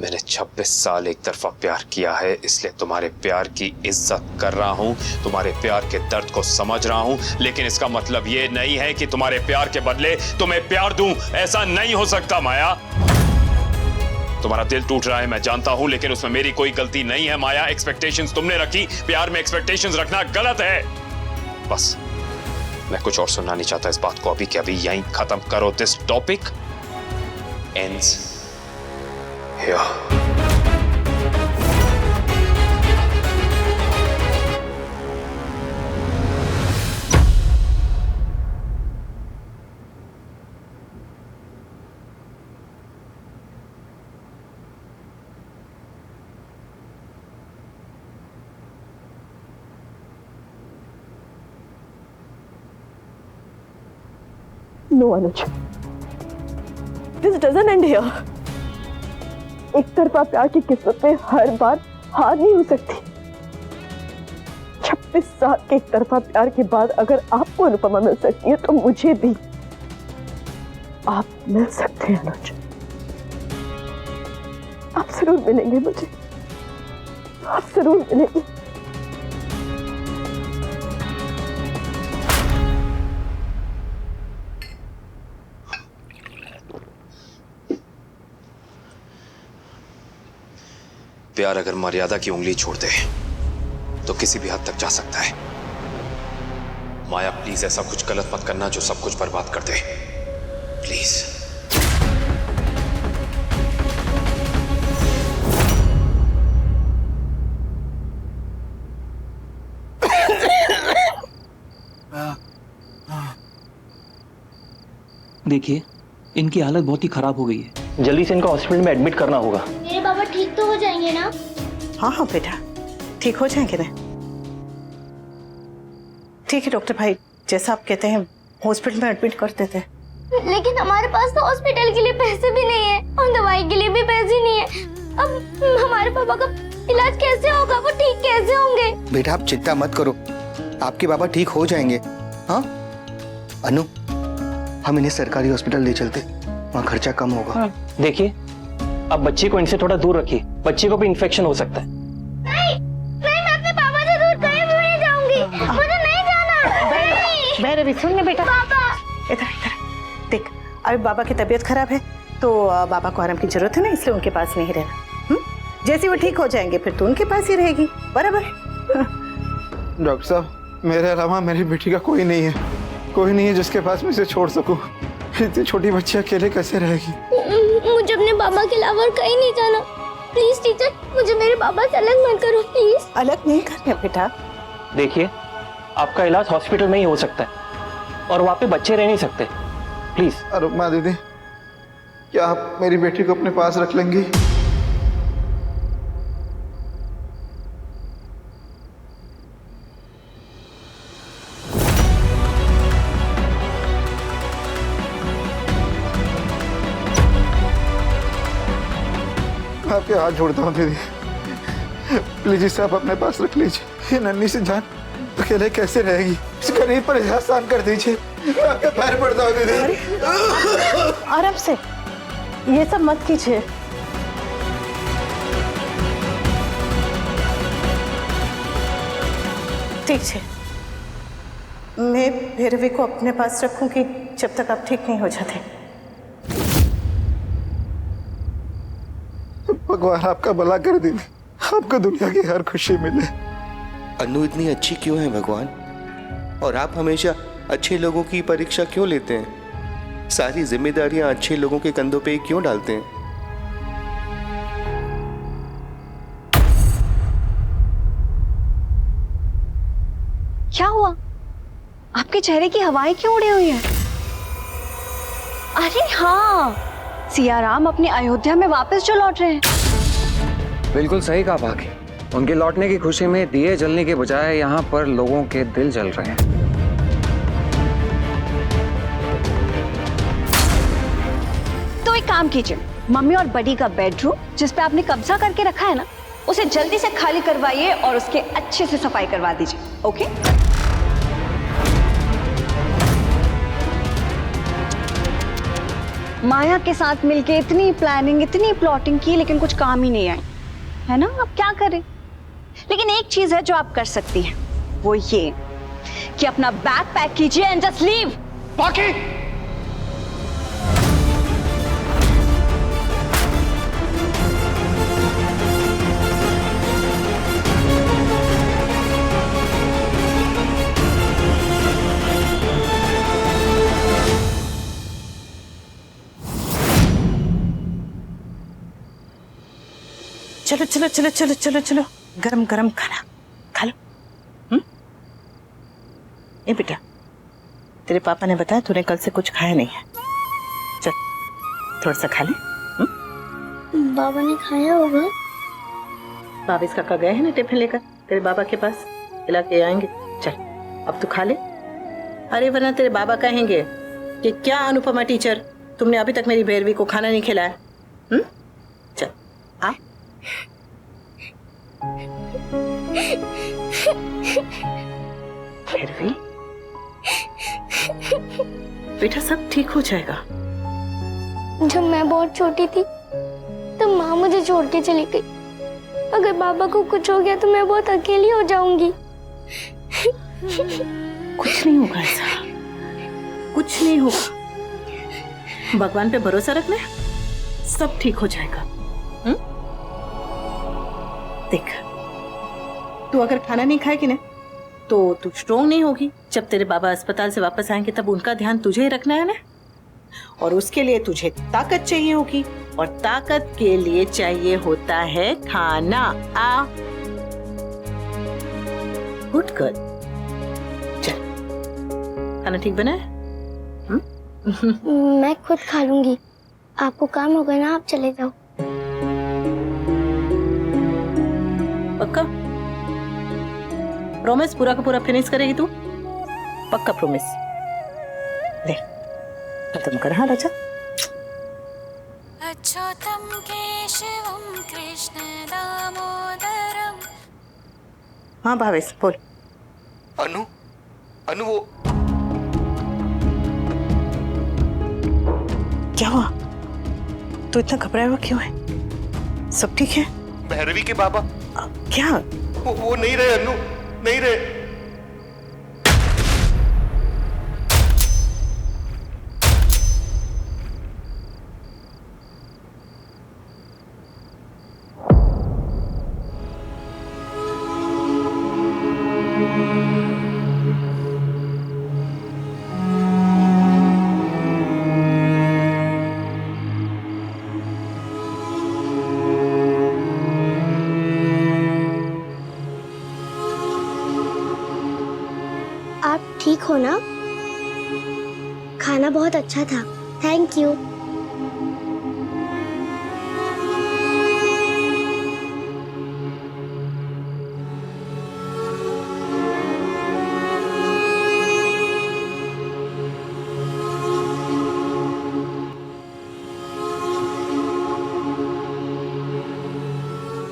मैंने 26 साल एक तरफा प्यार किया है, इसलिए तुम्हारे प्यार की इज्जत कर रहा हूं, तुम्हारे प्यार के दर्द को समझ रहा हूं, लेकिन इसका मतलब ये नहीं है कि तुम्हारे प्यार के बदले तुम्हें प्यार दूं। ऐसा नहीं हो सकता माया। तुम्हारा दिल टूट रहा है मैं जानता हूं, लेकिन उसमें मेरी कोई गलती नहीं है माया। एक्सपेक्टेशंस तुमने रखी, प्यार में एक्सपेक्टेशंस रखना गलत है। बस मैं कुछ और सुनना नहीं चाहता इस बात को अभी, कि अभी यहीं खत्म करो। This topic ends here. No, Anuj. This doesn't end here. एक तरफा प्यार की किस्मत में हर बार हार नहीं हो सकती। 26 साल के एक तरफा प्यार के बाद अगर आपको अनुपमा मिल सकती है तो मुझे भी आप मिल सकते हैं अनुज। आप जरूर मिलेंगे मुझे, आप जरूर मिलेंगे। प्यार अगर मर्यादा की उंगली छोड़ दे तो किसी भी हद तक जा सकता है। माया प्लीज ऐसा कुछ गलत मत करना जो सब कुछ बर्बाद कर दे, प्लीज। देखिए, इनकी हालत बहुत ही खराब हो गई है, जल्दी से इनको हॉस्पिटल में एडमिट करना होगा। मेरे बाबा ठीक तो हो जाएंगे ना? हाँ हाँ बेटा, ठीक हो जाएंगे ना। ठीक है डॉक्टर भाई, जैसा आप कहते हैं हॉस्पिटल में एडमिट कर देते हैं। लेकिन हमारे पास तो हॉस्पिटल के लिए पैसे भी नहीं है और दवाई के लिए भी पैसे नहीं है। अब हमारे पापा का इलाज कैसे होगा, वो ठीक कैसे होंगे? बेटा आप चिंता मत करो, आपके बाबा ठीक हो जाएंगे। हाँ अनु, हम इन्हें सरकारी हॉस्पिटल ले चलते, वहाँ खर्चा कम होगा। देखिए, अब बच्चे को इनसे थोड़ा दूर रखिए, बच्चे को भी इन्फेक्शन हो सकता है। नहीं, मैं अपने पापा से दूर कहीं भी नहीं जाऊंगी। मुझे नहीं जाना। मैं रवि सुन ले बेटा, पापा इधर इधर देख, अभी बाबा की तबीयत खराब है तो बाबा को आराम की जरूरत है ना, इसलिए उनके पास नहीं रहना। जैसे वो ठीक हो जाएंगे फिर तो उनके पास ही रहेगी, बराबर। डॉक्टर साहब, मेरे अलावा मेरी बेटी का कोई नहीं है, कोई नहीं है जिसके पास मैं इसे छोड़ सकूं। इतनी छोटी बच्ची अकेले कैसे रहेगी? मुझे अपने बाबा के अलावा और कहीं नहीं जाना। प्लीज टीचर, मुझे मेरे बाबा से अलग मत करो प्लीज। अलग नहीं करना बेटा। देखिए, आपका इलाज हॉस्पिटल में ही हो सकता है और वहाँ पे बच्चे रह नहीं सकते, प्लीज। रुकमा दीदी, क्या आप मेरी बेटी को अपने पास रख लेंगी? आपके हाथ जोड़ता हूँ दीदी, प्लीज इसे आप अपने पास रख लीजिए। ये नन्ही सी जान अकेले कैसे रहेगी, इस गरीब पर एहसान कर दीजिए। मैं आपके पैर पड़ता हूँ दीदी। आराम से, ये सब मत कीजिए। ठीक है, मैं भैरवी को अपने पास रखूंगी जब तक आप ठीक नहीं हो जाते। भगवान आपका भला कर दीदी, आपको दुनिया की हर खुशी मिले। अनु इतनी अच्छी क्यों है भगवान, और आप हमेशा अच्छे लोगों की परीक्षा क्यों लेते हैं? सारी जिम्मेदारियां अच्छे लोगों के कंधों पे क्यों डालते हैं? क्या हुआ? आपके चेहरे की हवाएं क्यों उड़ी हुई हैं? अरे हाँ, सियाराम अपनी अयोध्या में वापस जो लौट रहे हैं। बिल्कुल सही कहा भाभी, उनके लौटने की खुशी में दिए जलने के बजाय यहाँ पर लोगों के दिल जल रहे हैं। तो एक काम कीजिए, मम्मी और बडी का बेडरूम जिस पे आपने कब्जा करके रखा है ना, उसे जल्दी से खाली करवाइए और उसके अच्छे से सफाई करवा दीजिए। ओके? माया के साथ मिलके इतनी प्लानिंग, इतनी प्लॉटिंग की, लेकिन कुछ काम ही नहीं आई, है ना? अब क्या करें? लेकिन एक चीज है जो आप कर सकती हैं, वो ये कि अपना बैग पैक कीजिए एंड जस्ट लीव। बाकी चलो चलो चलो चलो चलो चलो, गरम गरम खाना खा लो। ए बेटा, तेरे पापा ने बताया तूने कल से कुछ खाया नहीं है, चल थोड़ा सा खा ले। बाबा ने खाया होगा। बाबा इसका का गए हैं ना टिफिन लेकर तेरे बाबा के पास, खिला के आएंगे। चल अब तू खा ले। अरे वरना तेरे बाबा कहेंगे कि क्या अनुपमा टीचर, तुमने अभी तक मेरी भैरवी को खाना नहीं खिलाया। चल आ। भैरवी बेटा, सब ठीक हो जाएगा। जब मैं बहुत छोटी थी तब माँ मुझे छोड़ के चली गई। अगर बाबा को कुछ हो गया तो मैं बहुत अकेली हो जाऊंगी। कुछ नहीं होगा ऐसा, कुछ नहीं होगा। भगवान पे भरोसा रखना, सब ठीक हो जाएगा। देख, तू अगर खाना नहीं खाएगी ना तो तू स्ट्रोंग नहीं होगी। जब तेरे बाबा अस्पताल से वापस आएंगे तब उनका ध्यान तुझे ही रखना है ना, और उसके लिए तुझे ताकत चाहिए होगी, और ताकत के लिए चाहिए होता है खाना। आ गुड गर्ल, चल खाना ठीक बना है? मैं खुद खा लूंगी। आपको काम होगा ना, आप चले जाओ। पक्का प्रॉमिस? पूरा का पूरा फिनिश करेगी तू? पक्का प्रॉमिस? ले खत्म कर। हाँ राजा। अच्युतं केशवं कृष्ण दामोदरम। हाँ भावेश बोल। अनु, अनु वो क्या हुआ? तू इतना घबराया हुआ क्यों है? सब ठीक है? भैरवी के बाबा क्या? वो नहीं रहे अनु, नहीं रहे। आप ठीक हो ना? खाना बहुत अच्छा था, थैंक यू।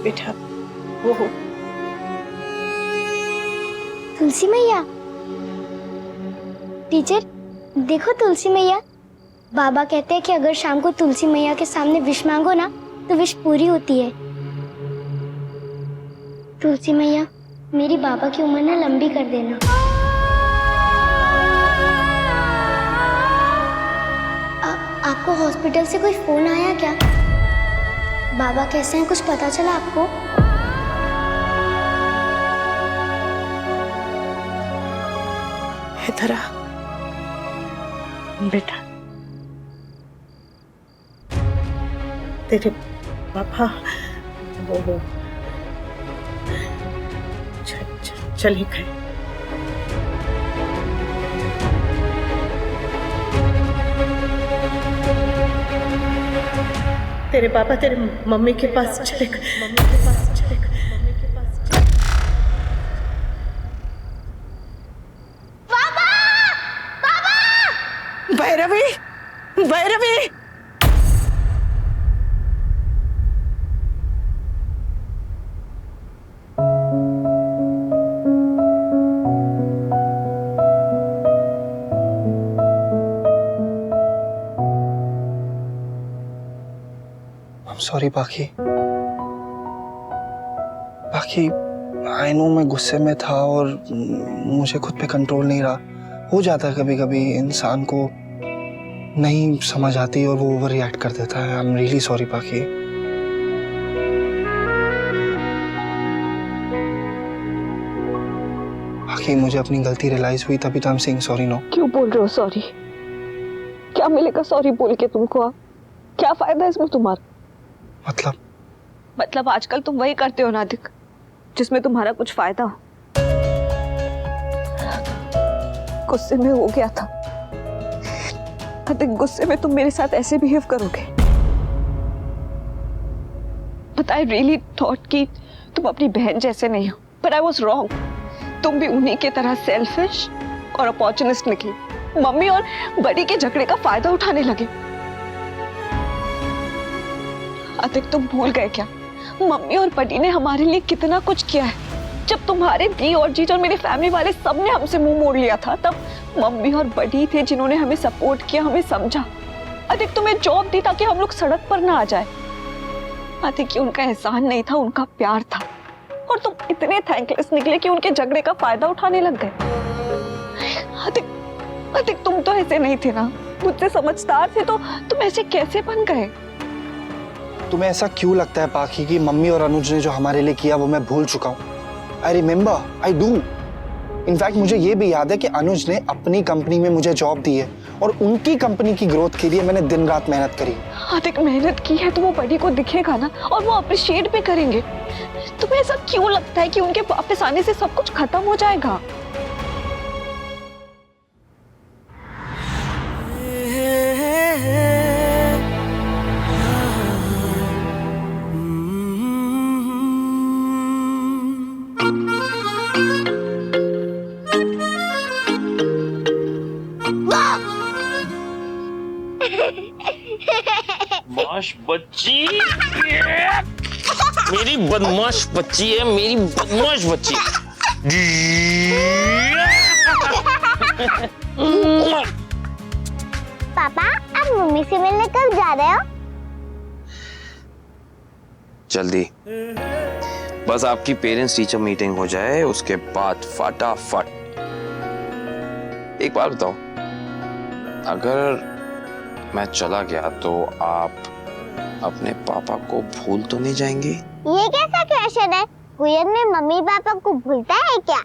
बेटा वो हो तुलसी मैया। टीचर देखो तुलसी मैया। बाबा कहते हैं कि अगर शाम को तुलसी मैया के सामने विश मांगो ना तो विश पूरी होती है। तुलसी मैया, मेरी बाबा की उम्र ना लंबी कर देना। आपको हॉस्पिटल से कोई फोन आया क्या? बाबा कैसे हैं, कुछ पता चला आपको? इधर आ बेटा। तेरे पापा वो चल ही गए। तेरे पापा तेरे मम्मी के पास चले गए। भैरवी, भैरवी, सॉरी बाकी आई नो मैं गुस्से में था और मुझे खुद पे कंट्रोल नहीं रहा। हो जाता है कभी कभी, इंसान को नहीं समझ आती और वो ओवर रिएक्ट कर देता है। आई एम रियली सॉरी बाकी। मुझे अपनी गलती रियलाइज हुई तभी तो I am saying sorry. No क्यों बोल रहे हो सॉरी? क्या मिलेगा सॉरी बोल के तुमको? क्या फायदा इसमें तुम्हारा? मतलब आजकल तुम वही करते हो नादिक जिसमें तुम्हारा कुछ फायदा हो। गुस्से में हो गया था। गुस्से में तुम मेरे साथ ऐसे बिहेव करोगे? बट आई रियली थॉट कि तुम अपनी बहन जैसे नहीं हो, बट आई वाज रॉन्ग। तुम भी उन्हीं के तरह सेल्फिश और अपॉर्चुनिस्ट निकली। मम्मी और बड़ी के झगड़े का फायदा उठाने लगे। अतिक तुम भूल गए क्या मम्मी और बड़ी ने हमारे लिए कितना कुछ किया है? जब तुम्हारे दी और जीज और मेरे फैमिली वाले सबने हमसे मुंह मोड़ लिया था तब मम्मी और बड़ी थे जिन्होंने हमें सपोर्ट किया, हमें समझा। अधिक तुम्हें जॉब दी ताकि हम लोग सड़क पर ना आ जाए। अधिक ये उनका एहसान नहीं था, उनका प्यार था। और तुम इतने थैंकलेस निकले कि उनके झगड़े का फायदा उठाने लग गए। अधिक तुम तो ऐसे नहीं थे ना, मुझसे समझदार थे, तो तुम ऐसे कैसे बन गए? तुम्हें ऐसा क्यों लगता है पाखी कि मम्मी और अनुज ने जो हमारे लिए किया वो मैं भूल चुका हूँ? I remember, I do. In fact मुझे ये भी याद है कि अनुज ने अपनी कंपनी में मुझे जॉब दी है और उनकी कंपनी की ग्रोथ के लिए मैंने दिन रात मेहनत करी। अधिक मेहनत की है तो वो बड़ी को दिखेगा ना, और वो अप्रिशिएट भी करेंगे। तुम्हें ऐसा क्यों लगता है कि उनके वापस आने से सब कुछ खत्म हो जाएगा? बदमाश बच्ची, मेरी बदमाश बच्ची है, मेरी बदमाश बच्ची। पापा आप मम्मी से मिलने कब जा रहे हो? जल्दी, बस आपकी पेरेंट्स टीचर मीटिंग हो जाए उसके बाद फटाफट। एक बात बताओ, अगर मैं चला गया तो आप अपने पापा को भूल तो नहीं जाएंगे? ये कैसा क्वेश्चन है? कोई अपने मम्मी पापा को भूलता है क्या?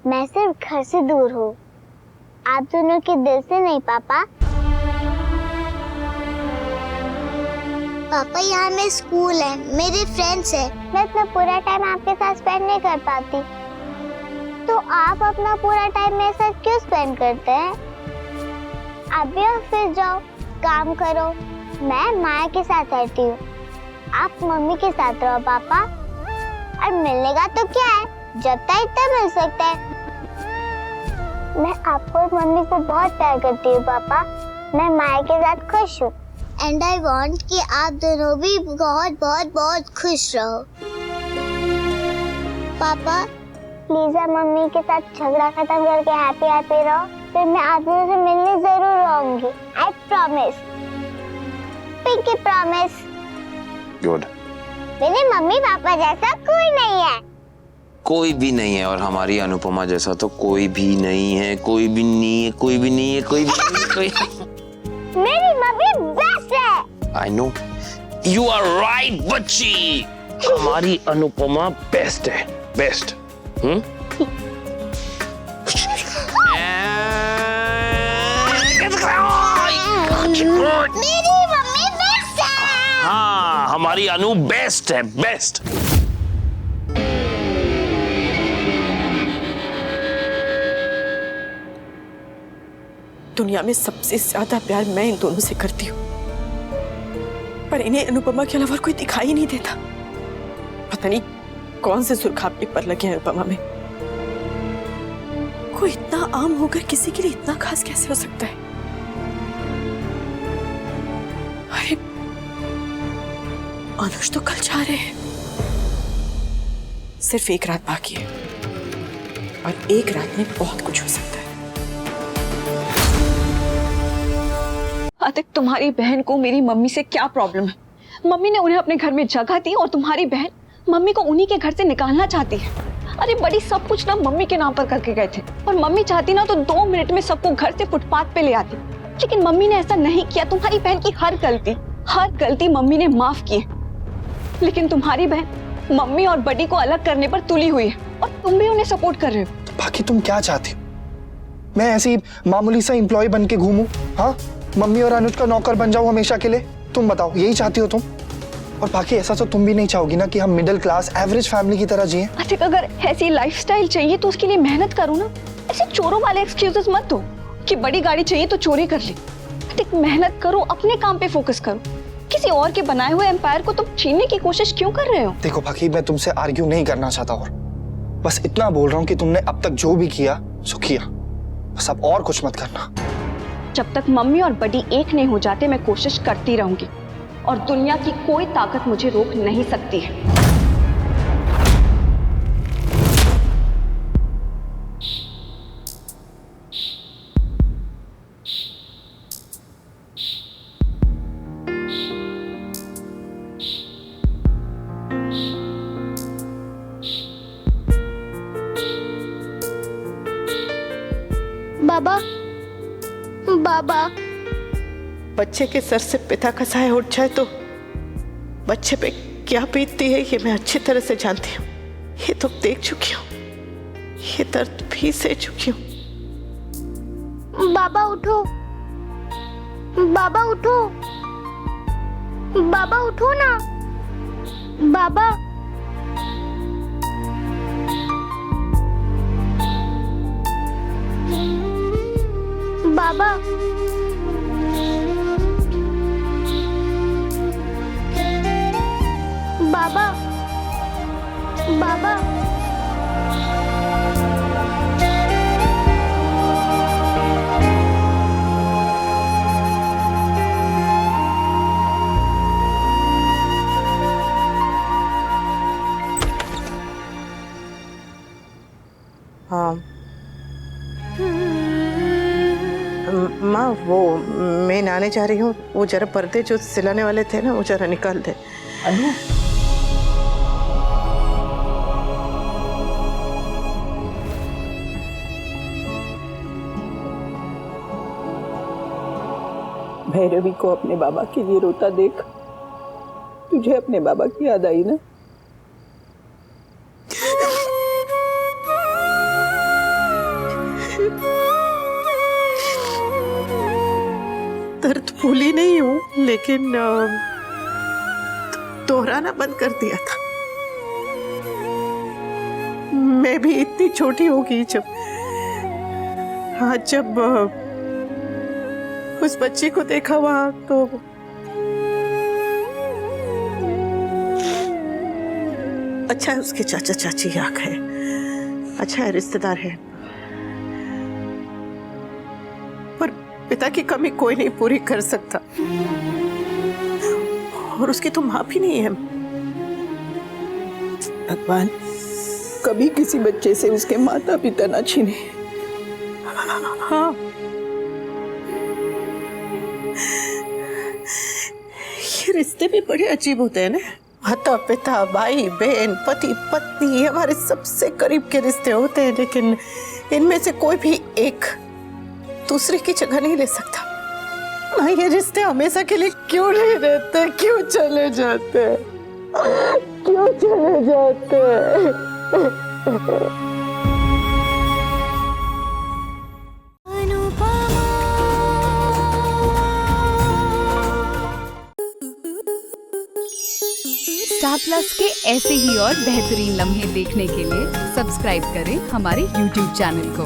मैं सिर्फ घर से दूर हूँ, आप दोनों के दिल से नहीं पापा। पापा यहाँ में स्कूल है, मेरे फ्रेंड्स है, मैं अपना पूरा टाइम आपके साथ स्पेंड नहीं कर पाती, तो आप अपना पूरा टाइम मेरे साथ क्यों स्पेंड करते हैं? आप भी ऑफिस जाओ, काम करो, मैं माया के साथ रहती हूँ, आप मम्मी के साथ रहो पापा। और मिलने का तो क्या है, जब तक तब मिल सकते हैं। मैं आपको और मम्मी को बहुत प्यार करती हूँ पापा, मैं माया के साथ खुश हूँ। एंड आई वांट कि आप दोनों भी बहुत बहुत बहुत खुश रहो। पापा प्लीज आप मम्मी के साथ झगड़ा खत्म करके हैप्पी हैप्पी रहो, फिर मैं आप दोनों से मिलने जरूर आऊंगी। I promise. Pinky promise. Good. मेरे मम्मी पापा जैसा कोई नहीं है। कोई भी नहीं है, और हमारी अनुपमा जैसा तो कोई भी नहीं है, कोई भी नहीं है, कोई भी नहीं है, कोई भी नहीं है, मेरी मम्मी बेस्ट है। I know, you are right बच्ची, हमारी अनुपमा बेस्ट है, बेस्ट। मेरी मम्मी बेस्ट है। हाँ, हमारी अनु बेस्ट है, बेस्ट। दुनिया में सबसे ज्यादा प्यार मैं इन दोनों से करती हूँ, पर इन्हें अनुपमा के अलावा कोई दिखाई नहीं देता। पता नहीं कौन से सुर्खापने पर लगे हैं अनुपमा में। कोई इतना आम होकर किसी के लिए इतना खास कैसे हो सकता है? अरे अनुज तो कल जा रहे हैं, सिर्फ एक रात बाकी है, और एक रात में बहुत कुछ हो सकता है। आतिक, तुम्हारी बहन को मेरी मम्मी से क्या प्रॉब्लम है? मम्मी ने उन्हें अपने घर में जगह दी और तुम्हारी बहन मम्मी को उन्हीं के घर से निकालना चाहती है। अरे बड़ी सब कुछ ना मम्मी के नाम पर करके गए थे, और मम्मी चाहती ना तो 2 मिनट में सबको घर से फुटपाथ पे ले आती, लेकिन मम्मी ने ऐसा नहीं किया। तुम्हारी बहन की हर गलती मम्मी ने माफ की है, लेकिन तुम्हारी बहन मम्मी और बड़ी को अलग करने पर तुली हुई है, और तुम भी उन्हें सपोर्ट कर रहे हो। बाकी तुम क्या चाहती हो? मैं ऐसी मामूली सा एम्प्लॉय बन के घूमूं? हाँ, मम्मी और अनुज का नौकर बन जाऊं हमेशा के लिए? तुम बताओ, यही चाहती हो तुम? और बाकी ऐसा तो तुम भी नहीं चाहोगी ना कि हम मिडिल क्लास एवरेज फैमिली की तरह जिए? अच्छा, अगर ऐसी लाइफस्टाइल चाहिए तो उसके लिए मेहनत करो ना। ऐसे चोरों वाले एक्सक्यूजेस मत दो कि बड़ी गाड़ी चाहिए तो चोरी कर ले। ठीक, मेहनत करो, अपने काम पे फोकस करो। किसी और के बनाए हुए एम्पायर को तुम छीनने की कोशिश क्यों कर रहे हो? देखो बाकी, मैं तुमसे आर्ग्यू नहीं करना चाहता, और बस इतना बोल रहा हूँ कि तुमने अब तक जो भी किया सो किया, बस अब और कुछ मत करना। जब तक मम्मी और बड़ी एक नहीं हो जाते, मैं कोशिश करती रहूंगी, और दुनिया की कोई ताकत मुझे रोक नहीं सकती है। बाबा, बाबा, बच्चे के सर से पिता का साया उठ जाए तो बच्चे पे क्या बीतती है ये मैं अच्छी तरह से जानती हूँ। ये तो देख चुकी हूँ, ये दर्द भी सह चुकी हूँ। बाबा उठो, बाबा उठो, बाबा उठो ना, बाबा। बाबा, बाबा, बाबा, हाँ माँ, वो मैं नहाने जा रही हूँ, वो जरा पर्दे जो सिलाने वाले थे ना वो जरा निकाल दे। अनु, भैरवी को अपने बाबा के लिए रोता देख तुझे अपने बाबा की याद आई ना? दर्द भूली नहीं हूँ, लेकिन दोहराना बंद कर दिया था। मैं भी इतनी छोटी होगी जब उस बच्ची को देखा वहां, तो अच्छा है उसके चाचा चाची आ गए, अच्छा है रिश्तेदार है, पर पिता की कमी कोई नहीं पूरी कर सकता, और उसकी तो मां भी नहीं है। भगवान कभी किसी बच्चे से उसके माता पिता ना छीने। हाँ, ये रिश्ते भी बड़े अजीब होते हैं ना। माता पिता, भाई बहन, पति पत्नी, ये हमारे सबसे करीब के रिश्ते होते हैं, लेकिन इनमें से कोई भी एक दूसरे की जगह नहीं ले सकता। माँ, ये रिश्ते हमेशा के लिए क्यों नहीं रहते? क्यों चले जाते? क्यों चले जाते? स्टार प्लस के ऐसे ही और बेहतरीन लम्हे देखने के लिए सब्सक्राइब करें हमारे YouTube चैनल को।